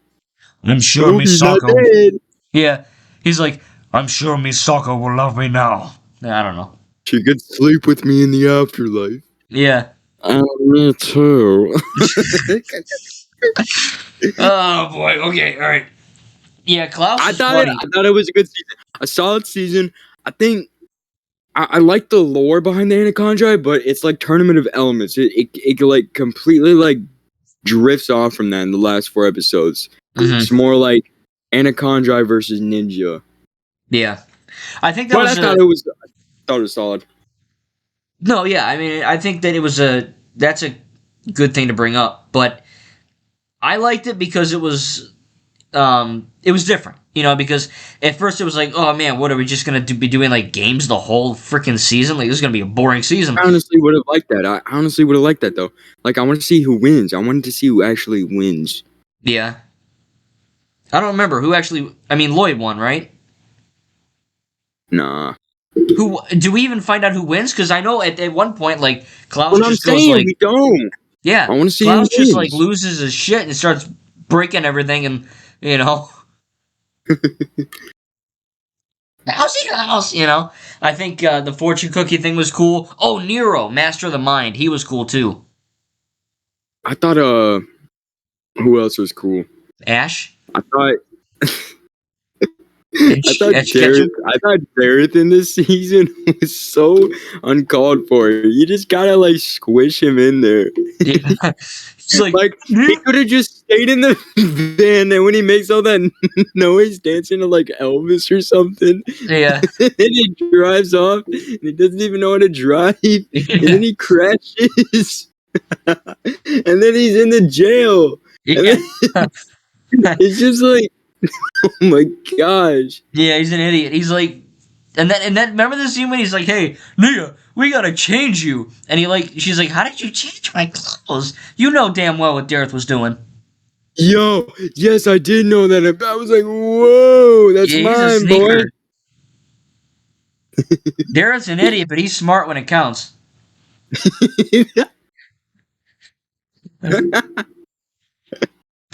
S2: I'm
S1: I
S2: sure
S1: hope he's not
S2: Misako.
S1: dead."
S2: Yeah, he's like, I'm sure Misako will love me now. I don't know.
S1: She could sleep with me in the afterlife.
S2: Yeah.
S1: Me too.
S2: Oh boy. Okay. All right. Yeah, Klaus
S1: I
S2: is
S1: thought it.
S2: funny.
S1: I thought it was a good season, a solid season. I think I like the lore behind the Anaconda, but it's like Tournament of Elements. It like completely like drifts off from that in the last 4 episodes.
S2: Hmm.
S1: It's more like Anaconda versus Ninja.
S2: Yeah, I think that
S1: But
S2: was
S1: I
S2: a
S1: thought it was solid.
S2: no. Yeah, I mean, I think that that's a good thing to bring up. But I liked it because it was different. Because at first it was like, oh man, what are we just gonna be doing like games the whole freaking season? Like this is gonna be a boring season.
S1: I honestly would have liked that. I honestly would have liked that though. Like I want to see who wins. I wanted to see who actually wins.
S2: Yeah, I don't remember who actually. I mean, Lloyd won, right?
S1: Nah.
S2: Who do we even find out who wins? Because I know at one point, like Klaus
S1: What I'm
S2: just goes
S1: saying,
S2: like,
S1: we don't.
S2: yeah,
S1: I want to see who
S2: Klaus just like
S1: wins.
S2: loses his shit and starts breaking everything, and you know, Klausy Klaus, I think the fortune cookie thing was cool. Oh, Nero, Master of the Mind, he was cool too.
S1: I thought who else was cool?
S2: Ash
S1: I thought
S2: and Ketchum.
S1: I thought Jareth in this season was so uncalled for. You just gotta like squish him in there.
S2: Yeah, it's like,
S1: Like he could have just stayed in the van, and when he makes all that noise dancing to like Elvis or something,
S2: yeah,
S1: and he drives off and he doesn't even know how to drive, and
S2: yeah,
S1: then he crashes, and then he's in the jail. And
S2: yeah.
S1: then it's just like, oh my gosh.
S2: Yeah, he's an idiot. He's like, and then remember the scene when he's like, "Hey, Nia, we gotta change you," and she's like, "How did you change my clothes? You know damn well what Dareth was doing."
S1: Yo, yes, I did know that. I was like, whoa, that's
S2: Yeah, he's a
S1: mine, boy.
S2: sneaker. Dareth's an idiot, but he's smart when it counts. But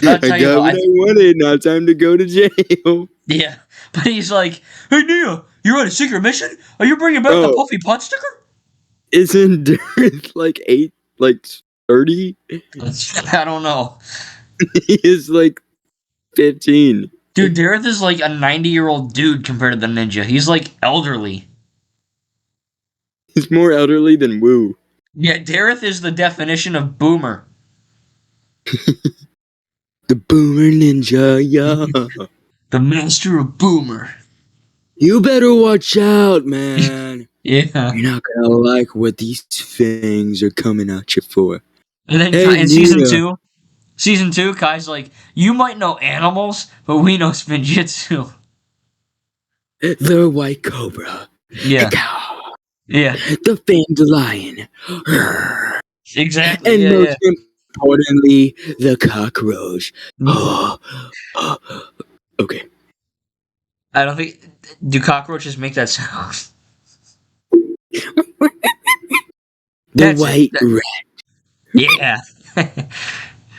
S2: I'll
S1: I
S2: tell you
S1: got
S2: though,
S1: what I wanted. Now time to go to jail.
S2: yeah. But he's like, "Hey Nia, you're on a secret mission? Are you bringing back the
S1: Oh,
S2: Puffy Pot sticker?"
S1: isn't Darth like 30?
S2: I don't know.
S1: He is like 15.
S2: Dude, Dareth is like a 90-year-old dude compared to the ninja. He's like elderly.
S1: He's more elderly than Wu.
S2: Yeah, Dareth is the definition of boomer.
S1: The Boomer Ninja, yeah.
S2: The master of boomer.
S1: You better watch out, man.
S2: Yeah.
S1: You're not gonna like what these things are coming at you for.
S2: And then
S1: Hey,
S2: in season
S1: Nia.
S2: two, Kai's like, you might know animals, but we know spinjitzu.
S1: The White Cobra.
S2: Yeah. Yeah.
S1: The Fanged Lion.
S2: Exactly.
S1: And
S2: Yeah, yeah.
S1: most importantly, the cockroach. Okay.
S2: I don't think. Do cockroaches make that sound?
S1: The
S2: That's it.
S1: White Rat.
S2: Yeah.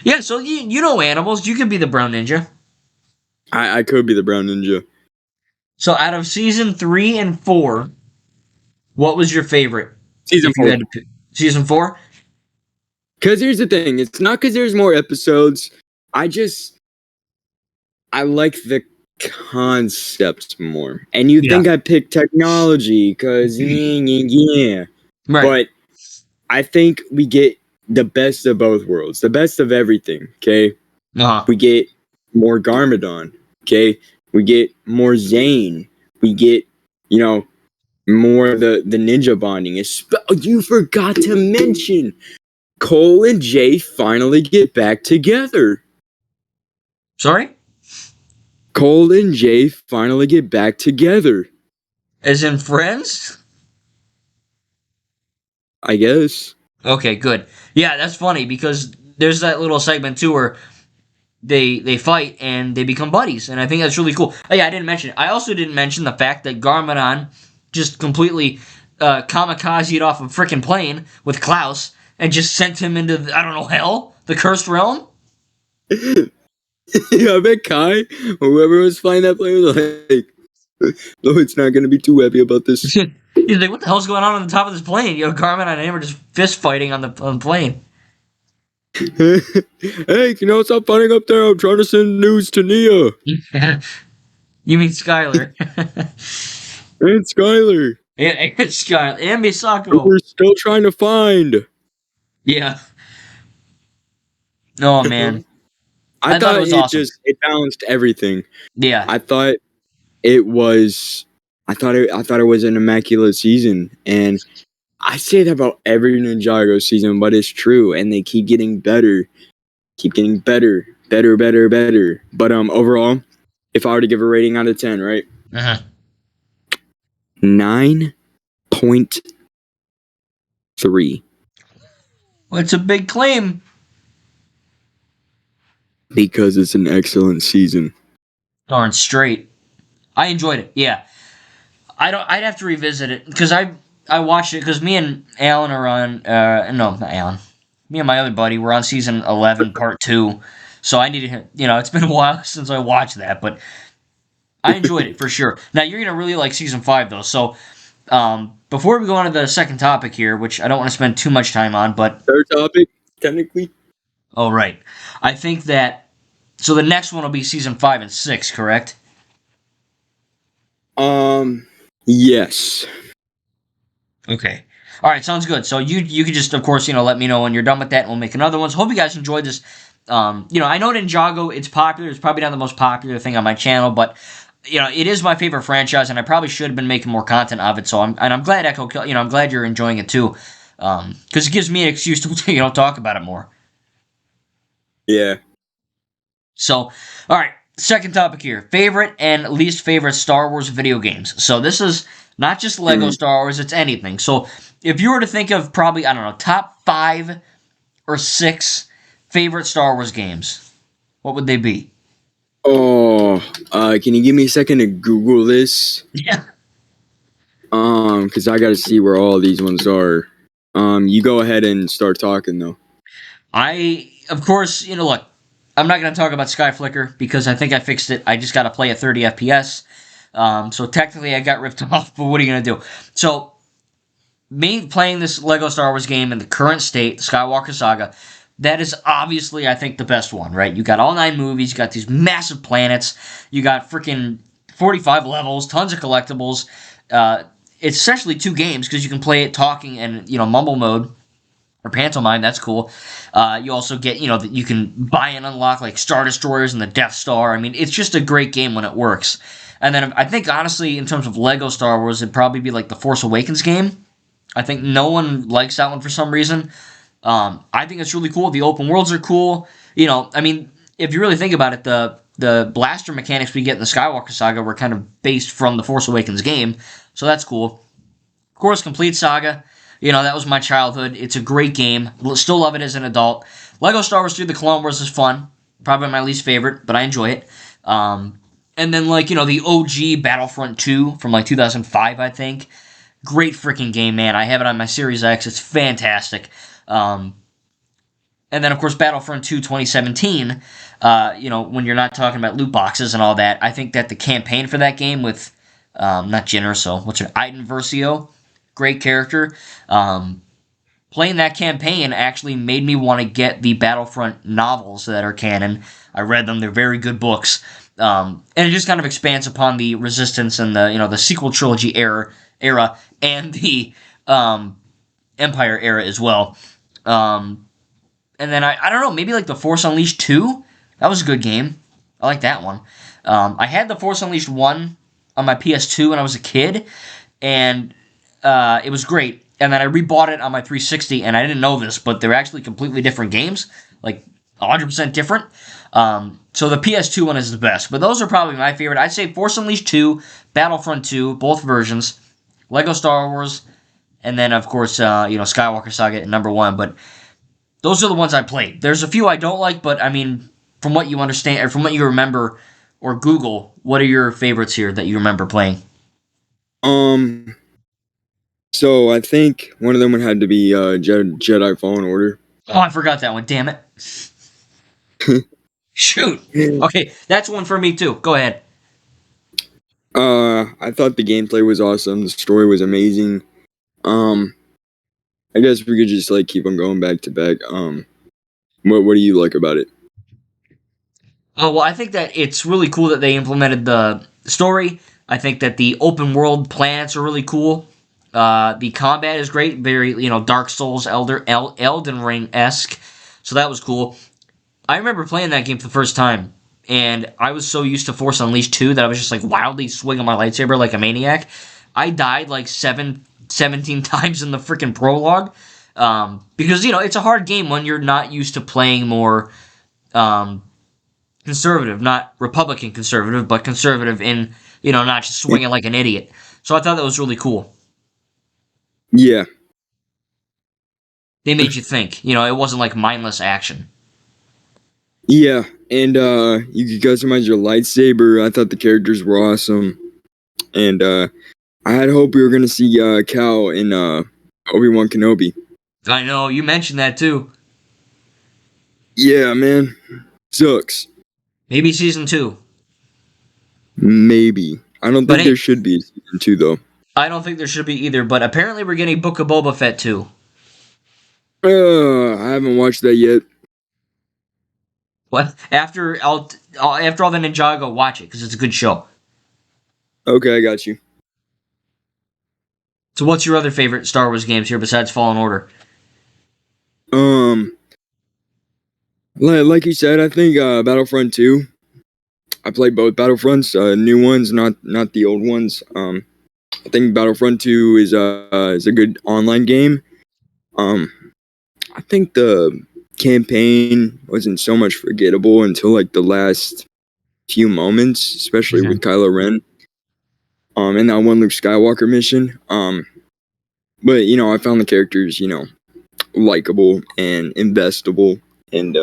S2: Yeah, so you know animals. You could be the brown ninja.
S1: I could be the Brown Ninja.
S2: So out of season 3 and 4, what was your favorite?
S1: Season
S2: If you
S1: 4.
S2: had to pick. Season 4?
S1: Because here's the thing. It's not because there's more episodes. I like the concept more. And you
S2: Yeah.
S1: think I picked technology because, yeah.
S2: Right.
S1: But I think we get the best of both worlds, the best of everything, okay?
S2: Uh-huh.
S1: We get more Garmadon, okay? We get more Zane. We get, more of the ninja bonding. You forgot to mention Cole and Jay finally get back together.
S2: Sorry?
S1: Cole and Jay finally get back together.
S2: As in friends?
S1: I guess.
S2: Okay, good. Yeah, that's funny because there's that little segment too where they fight and they become buddies, and I think that's really cool. Oh, yeah, I didn't mention it. I also didn't mention the fact that Garmadon just completely kamikazed off a freaking plane with Klaus and just sent him into I don't know hell, the cursed realm.
S1: Yeah, I bet Kai, whoever was flying that plane, was like, "No, it's not gonna be too happy about this."
S2: He's like, what the hell's going on the top of this plane? You know, Garmadon and him are just fist fighting on the plane.
S1: Hey, stop fighting up there. I'm trying to send news to Nia
S2: You mean Skylar?
S1: and Skylar.
S2: And Skylar and
S1: Who
S2: Misako.
S1: we're still trying to find.
S2: Yeah. Oh man,
S1: I
S2: thought
S1: thought
S2: it was
S1: it
S2: awesome.
S1: it balanced everything.
S2: Yeah.
S1: I thought it was I thought it was an immaculate season, and I say that about every Ninjago season, but it's true, and they keep getting better. Keep getting better. But overall, if I were to give a rating out of 10, right?
S2: Uh-huh.
S1: 9.3.
S2: Well, it's a big claim.
S1: Because it's an excellent season.
S2: Darn straight. I enjoyed it. Yeah. I'd have to revisit it because I watched it because me and Alan are on. No, not Alan. Me and my other buddy were on season 11, part 2. So I need to. It's been a while since I watched that, but I enjoyed it for sure. Now you're gonna really like season 5 though. So before we go on to the second topic here, which I don't want to spend too much time on, but
S1: Third topic, technically.
S2: oh right, I think that. So the next one will be season 5 and 6, correct?
S1: Yes.
S2: Okay. All right, sounds good. So you could just, of course, let me know when you're done with that, and we'll make another one. So hope you guys enjoyed this. I know Ninjago, it's popular. It's probably not the most popular thing on my channel, but it is my favorite franchise, and I probably should have been making more content of it. So I'm glad Echo, I'm glad you're enjoying it too, because it gives me an excuse to talk about it more.
S1: Yeah.
S2: So, all right, second topic here: favorite and least favorite Star Wars video games. So this is not just Lego Star Wars; it's anything. So if you were to think of probably, I don't know, top 5 or 6 favorite Star Wars games, what would they be?
S1: Oh, can you give me a second to Google this?
S2: Yeah.
S1: Because I gotta see where all these ones are. You go ahead and start talking though.
S2: I of course, look, I'm not going to talk about Sky Flicker because I think I fixed it. I just got to play at 30 FPS. So technically, I got ripped off, but what are you going to do? So, me playing this Lego Star Wars game in the current state, the Skywalker Saga, that is obviously, I think, the best one, right? You got all 9 movies, you got these massive planets, you got freaking 45 levels, tons of collectibles. It's essentially 2 games because you can play it talking and, mumble mode or pantomime. That's cool. You also get, that you can buy and unlock like Star Destroyers and the Death Star. I mean, it's just a great game when it works. And then I think, honestly, in terms of Lego Star Wars, it'd probably be like the Force Awakens game. I think no one likes that one for some reason. I think it's really cool. The open worlds are cool. I mean, if you really think about it, the blaster mechanics we get in the Skywalker Saga were kind of based from the Force Awakens game, so that's cool. Of course, Complete Saga. That was my childhood. It's a great game. Still love it as an adult. Lego Star Wars 3: The Clone Wars is fun. Probably my least favorite, but I enjoy it. And then, the OG Battlefront 2 from, 2005, I think. Great freaking game, man. I have it on my Series X. It's fantastic. And then, of course, Battlefront 2 2017, when you're not talking about loot boxes and all that, I think that the campaign for that game with, not Jyn Erso, Iden Versio, great character. Playing that campaign actually made me want to get the Battlefront novels that are canon. I read them; they're very good books, and it just kind of expands upon the Resistance and the sequel trilogy era and the Empire era as well. And then I don't know, maybe like the Force Unleashed 2. That was a good game. I like that one. I had the Force Unleashed 1 on my PS2 when I was a kid, and it was great. And then I rebought it on my 360, and I didn't know this, but they're actually completely different games, like 100% different. So the PS2 one is the best, but those are probably my favorite. I'd say Force Unleashed 2, Battlefront 2, both versions, Lego Star Wars, and then of course Skywalker Saga at number 1. But those are the ones I played. There's a few I don't like, but I mean, from what you understand or from what you remember or Google, what are your favorites here that you remember playing?
S1: So I think one of them would have to be Jedi Fallen Order.
S2: Oh, I forgot that one. Damn it. Shoot. Okay, that's one for me too. Go ahead.
S1: I thought the gameplay was awesome. The story was amazing. I guess we could just keep on going back to back. What do you like about it?
S2: Oh, well, I think that it's really cool that they implemented the story. I think that the open world planets are really cool. The combat is great, very Dark Souls, Elden Ring esque. So that was cool. I remember playing that game for the first time, and I was so used to Force Unleashed 2 that I was just wildly swinging my lightsaber like a maniac. I died 17 times in the freaking prologue because it's a hard game when you're not used to playing more conservative, not Republican conservative, but conservative in not just swinging like an idiot. So I thought that was really cool.
S1: Yeah.
S2: They made you think. It wasn't like mindless action.
S1: Yeah, and you could customize your lightsaber. I thought the characters were awesome, and I had hope we were gonna see Cal in Obi-Wan Kenobi.
S2: I know you mentioned that too.
S1: Yeah, man, sucks.
S2: Maybe season 2.
S1: Maybe I don't
S2: But
S1: think
S2: hey,
S1: there should be a season 2 though.
S2: I don't think there should be either. But apparently we're getting Book of Boba Fett too.
S1: I haven't watched that yet.
S2: What after all the Ninjago, watch it because it's a good show.
S1: Okay, I got you.
S2: So what's your other favorite Star Wars games here besides Fallen Order?
S1: Um, like you said, I think Battlefront 2. I played both Battlefronts, new ones, not the old ones. I think Battlefront 2 is a good online game. I think the campaign wasn't so much forgettable until the last few moments, especially with Kylo Ren. And that one Luke Skywalker mission. But I found the characters, likable and investable, and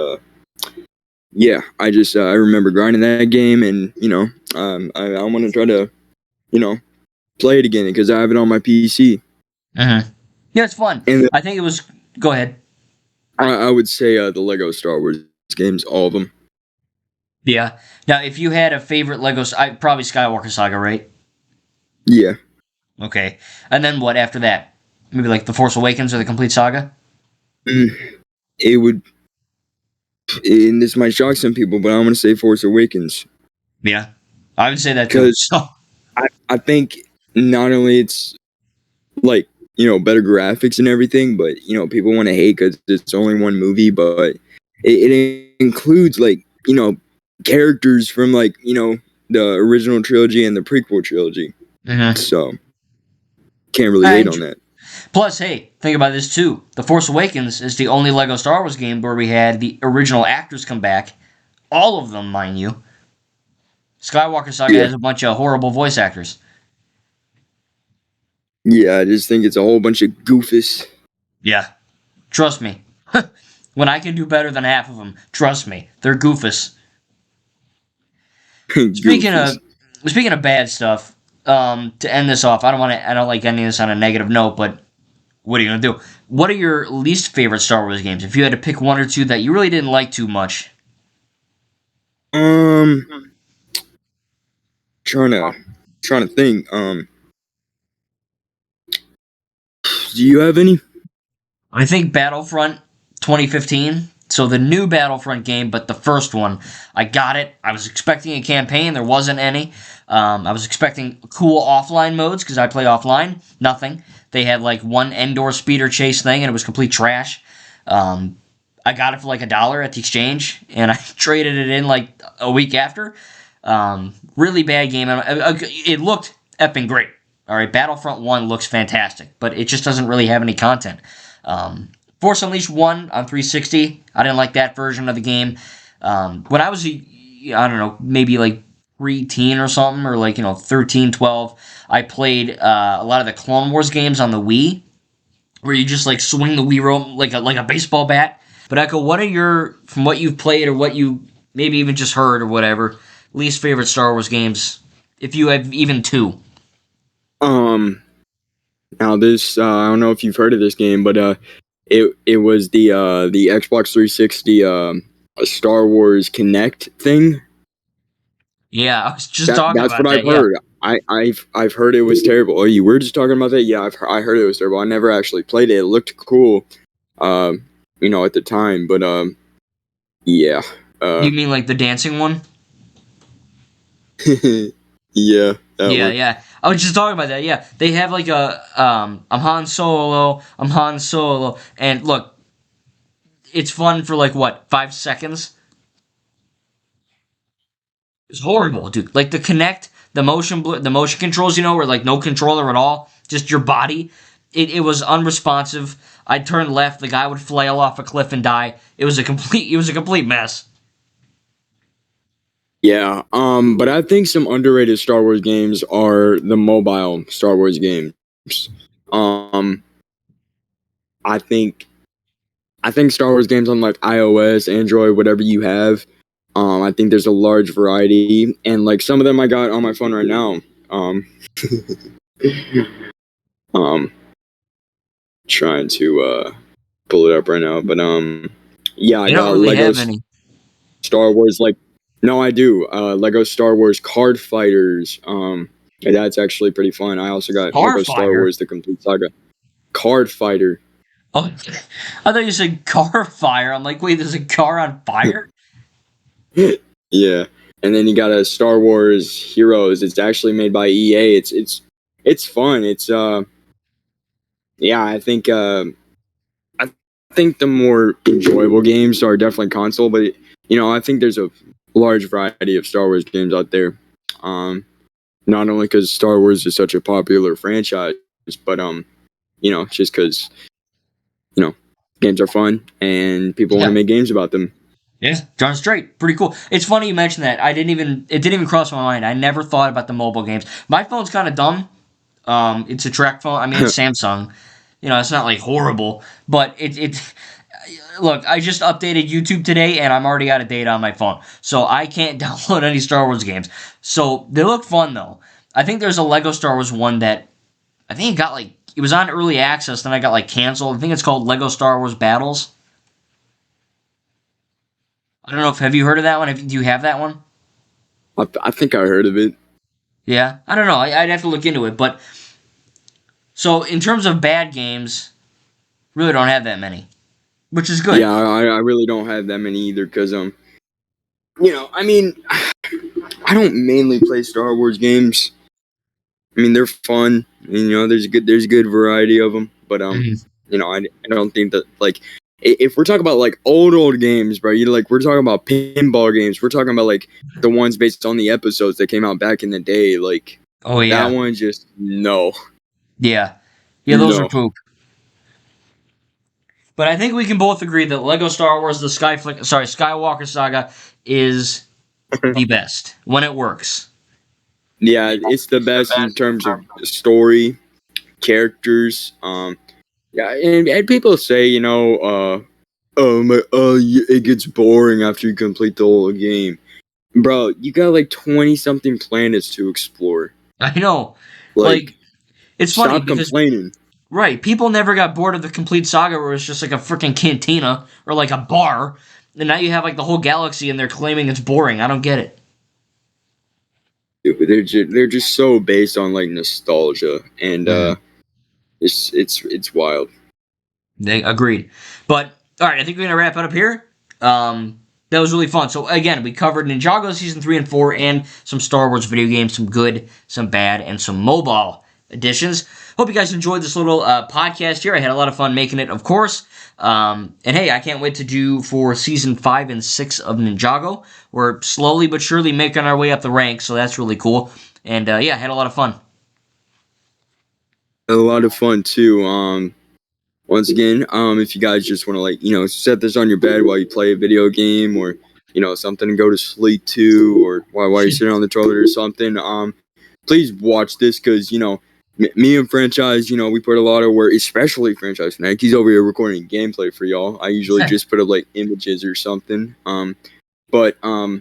S1: yeah, I remember grinding that game, and I want to try to play it again because I have it on my PC.
S2: Yeah, it's fun.
S1: And
S2: I think it was. Go ahead.
S1: I would say the Lego Star Wars games, all of them.
S2: Yeah. Now, if you had a favorite Lego, probably Skywalker Saga, right?
S1: Yeah.
S2: Okay. And then what after that? Maybe like The Force Awakens or the complete saga?
S1: Mm, it would, and this might shock some people, but I'm gonna say Force Awakens
S2: Yeah. I would say that too.
S1: because
S2: So,
S1: I think not only it's like better graphics and everything, but people want to hate because it's only one movie, but it includes like characters from like the original trilogy and the prequel trilogy,
S2: mhm.
S1: so can't really hate
S2: And
S1: on that.
S2: plus, hey, think about this too. The Force Awakens is the only Lego Star Wars game where we had the original actors come back. All of them, mind you. Skywalker Saga
S1: Yeah,
S2: has a bunch of horrible voice actors.
S1: yeah, I just think it's a whole bunch of goofus.
S2: Yeah. Trust me. When I can do better than half of them, trust me, they're goofus. Speaking
S1: Goofus.
S2: of speaking of bad stuff, to end this off, I don't like ending this on a negative note, but what are you gonna do? What are your least favorite Star Wars games? If you had to pick one or two that you really didn't like too much.
S1: Um, trying to trying to think. Do you have any?
S2: I think Battlefront 2015. So the new Battlefront game, but the first one, I got it. I was expecting a campaign. There wasn't any. I was expecting cool offline modes because I play offline. Nothing. They had like one Endor speeder chase thing, and it was complete trash. Um, I got it for like $1 at the exchange, and I traded it in like a week after. Really bad game. It looked effing great. All right, Battlefront 1 looks fantastic, but it just doesn't really have any content. Um, Force Unleashed 1 on 360, I didn't like that version of the game. When I was, I don't know, maybe like preteen or something, or like, 13, 12, I played a lot of the Clone Wars games on the Wii, where you just like swing the Wii remote like a baseball bat. But Echo, what are your, from what you've played or what you maybe even just heard or whatever, least favorite Star Wars games, if you have even two?
S1: Um, Now this I don't know if you've heard of this game, but it was the Xbox 360 Star Wars Connect thing.
S2: Yeah, I was just talking
S1: That's
S2: about
S1: what I've
S2: that. Yeah,
S1: heard. I've heard it was terrible. Oh, you were just talking about that? Yeah, I heard it was terrible. I never actually played it. It looked cool, um, at the time, but yeah, uh,
S2: you mean like the dancing one?
S1: yeah, that
S2: Yeah,
S1: one.
S2: yeah. I was just talking about that. Yeah, they have like a I'm Han Solo, and look, it's fun for like what 5 seconds. It's horrible, dude. Like the Connect, the motion controls, were like no controller at all, just your body. It was unresponsive. I'd turn left, the guy would flail off a cliff and die. It was a complete mess.
S1: Yeah, but I think some underrated Star Wars games are the mobile Star Wars games. Um, I think I think Star Wars games on like iOS, Android, whatever you have. I think there's a large variety, and like some of them I got on my phone right now. Um, um, trying to pull it up right now, but yeah, I
S2: They don't
S1: got
S2: really
S1: Lego
S2: have any
S1: Star Wars. Like, no, I do. Lego Star Wars Card Fighters. And that's actually pretty fun. I also got Lego Star
S2: Starfire.
S1: Wars The Complete Saga Card Fighter.
S2: Oh, I thought you said car fire. I'm like, wait, there's a car on fire?
S1: Yeah, and then you got a Star Wars Heroes. It's actually made by EA. It's fun. It's yeah. I think the more enjoyable games are definitely console, but I think there's a large variety of Star Wars games out there. Not only because Star Wars is such a popular franchise, but just because you know games are fun and people want to
S2: Yeah.
S1: make games about them.
S2: Yeah, darn straight. Pretty cool. It's funny you mentioned that. It didn't even cross my mind. I never thought about the mobile games. My phone's kind of dumb. It's a track phone. I mean, it's Samsung. It's not like horrible, but look, I just updated YouTube today and I'm already out of data on my phone. So I can't download any Star Wars games. So they look fun though. I think there's a Lego Star Wars one that I think it was on early access, then I got like canceled. I think it's called Lego Star Wars Battles. I don't know if have you heard of that one? Do you have that one?
S1: I think I heard of it.
S2: Yeah, I don't know. I'd have to look into it. But so in terms of bad games, really don't have that many, which is good.
S1: Yeah, I really don't have that many either because I mean, I don't mainly play Star Wars games. I mean, they're fun. There's a good variety of them. But
S2: Mhm.
S1: I don't think that like if we're talking about like old games, bro, we're talking about pinball games. We're talking about like the ones based on the episodes that came out back in the day. Like
S2: Oh
S1: that
S2: yeah,
S1: one, just no,
S2: yeah, yeah. Those are
S1: no.
S2: poop. But I think we can both agree that Lego Star Wars: The Skywalker Saga is the best when it works.
S1: Yeah, it's the best in terms of story, characters. Yeah, and people say, it gets boring after you complete the whole game. Bro, you got like 20 something planets to explore.
S2: I know, like
S1: Like,
S2: it's funny
S1: stop
S2: because
S1: complaining.
S2: right, people never got bored of the complete saga where it's just like a freaking cantina or like a bar, and now you have like the whole galaxy and they're claiming it's boring. I don't get it.
S1: Dude, they're just so based on like nostalgia, and
S2: Mhm.
S1: it's wild.
S2: They agreed. But all right, I think we're gonna wrap it up here. That was really fun. So again, we covered Ninjago season 3 and 4, and some Star Wars video games, some good, some bad, and some mobile editions. Hope you guys enjoyed this little podcast here. I had a lot of fun making it, of course. And hey, I can't wait to do for season 5 and 6 of Ninjago. We're slowly but surely making our way up the ranks, so that's really cool. And yeah, I had a lot of fun.
S1: A lot of fun too. Once again, if you guys just want to set this on your bed while you play a video game, or something to go to sleep to, or while you're sitting on the toilet or something, please watch this because me and Franchise, we put a lot of work, especially Franchise Fanatic. He's over here recording gameplay for y'all. I usually just put up like images or something. But I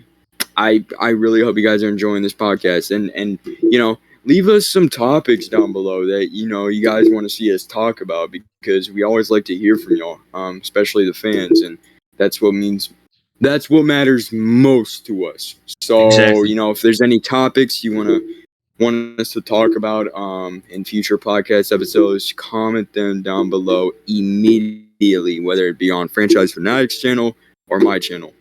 S1: really hope you guys are enjoying this podcast, and leave us some topics down below that you guys want to see us talk about, because we always like to hear from y'all, especially the fans, and that's what matters most to us. So
S2: Exactly.
S1: if there's any topics you want us to talk about in future podcast episodes, comment them down below immediately, whether it be on Franchise Fanatics channel or my channel.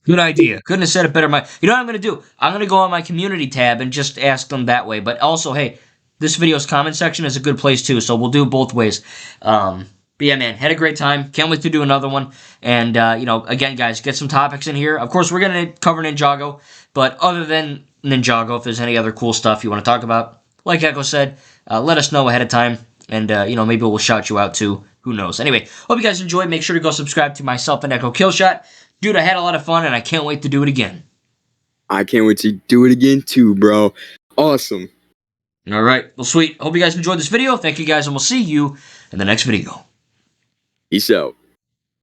S2: Good idea. Couldn't have said it better. You know what I'm going to do? I'm going to go on my community tab and just ask them that way. But also, hey, this video's comment section is a good place too, so we'll do both ways. But yeah, man, had a great time. Can't wait to do another one. And, again, guys, get some topics in here. Of course, we're going to cover Ninjago. But other than Ninjago, if there's any other cool stuff you want to talk about, like Echo said, let us know ahead of time. And, maybe we'll shout you out too. Who knows? Anyway, hope you guys enjoyed. Make sure to go subscribe to myself and Echo Killshot. Dude, I had a lot of fun, and I can't wait to do it again.
S1: I can't wait to do it again too, bro. Awesome.
S2: All right. Well, sweet. Hope you guys enjoyed this video. Thank you guys, and we'll see you in the next video.
S1: Peace out.